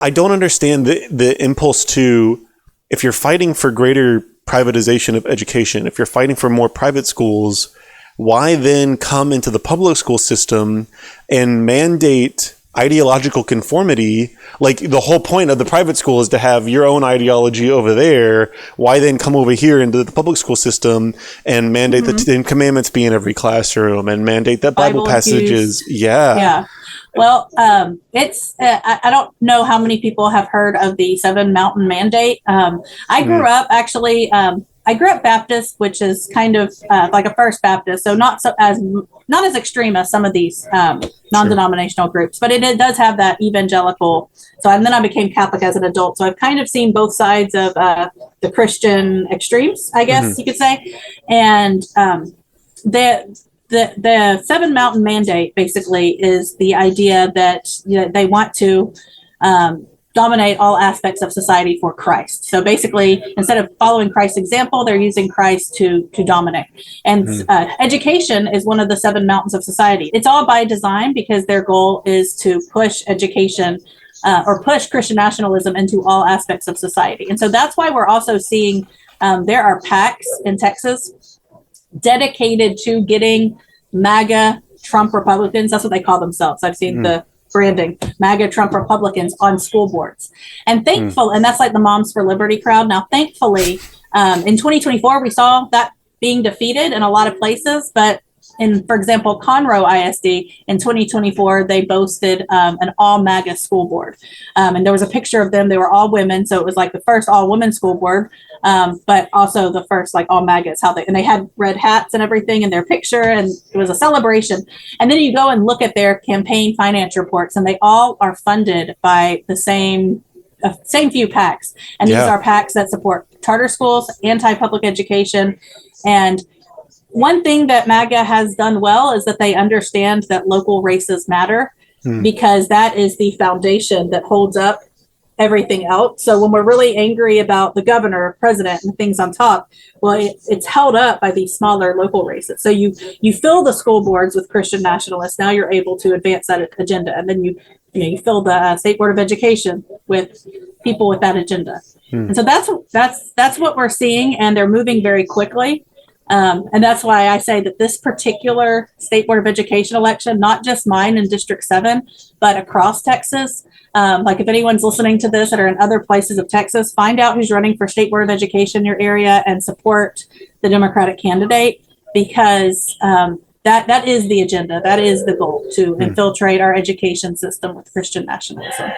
I don't understand the impulse to, if you're fighting for greater privatization of education, if you're fighting for more private schools, why then come into the public school system and mandate ideological conformity? Like, the whole point of the private school is to have your own ideology over there. Why then come over here into the public school system and mandate the Ten Commandments be in every classroom and mandate that Bible passages? Yeah. Well, I don't know how many people have heard of the Seven Mountain Mandate. I grew up I grew up Baptist, which is kind of like a First Baptist, so not as extreme as some of these non-denominational groups, but it does have that evangelical. So, and then I became Catholic as an adult, so I've kind of seen both sides of the Christian extremes, I guess you could say. And the Seven Mountain Mandate basically is the idea that they want to dominate all aspects of society for Christ. So basically, instead of following Christ's example, they're using Christ to dominate. And education is one of the seven mountains of society. It's all by design because their goal is to push education or push Christian nationalism into all aspects of society. And so that's why we're also seeing there are PACs in Texas dedicated to getting MAGA Trump Republicans. That's what they call themselves. I've seen the branding, MAGA Trump Republicans on school boards. And thankful, and that's like the Moms for Liberty crowd. Now, thankfully, in 2024, we saw that being defeated in a lot of places, but for example, Conroe ISD in 2024, they boasted an all MAGA school board. And there was a picture of them. They were all women. So it was like the first all women school board, but also the first like all MAGAs, and they had red hats and everything in their picture. And it was a celebration. And then you go and look at their campaign finance reports, and they all are funded by the same few PACs. And these are PACs that support charter schools, anti-public education, and one thing that MAGA has done well is that they understand that local races matter because that is the foundation that holds up everything else. So when we're really angry about the governor, president, and things on top, well, it's held up by these smaller local races. So you fill the school boards with Christian nationalists. Now you're able to advance that agenda, and then you fill the State Board of Education with people with that agenda. And so that's what we're seeing, and they're moving very quickly. And that's why I say that this particular State Board of Education election, not just mine in District 7, but across Texas, like if anyone's listening to this that are in other places of Texas, find out who's running for State Board of Education in your area and support the Democratic candidate, because that is the agenda. That is the goal, to infiltrate our education system with Christian nationalism.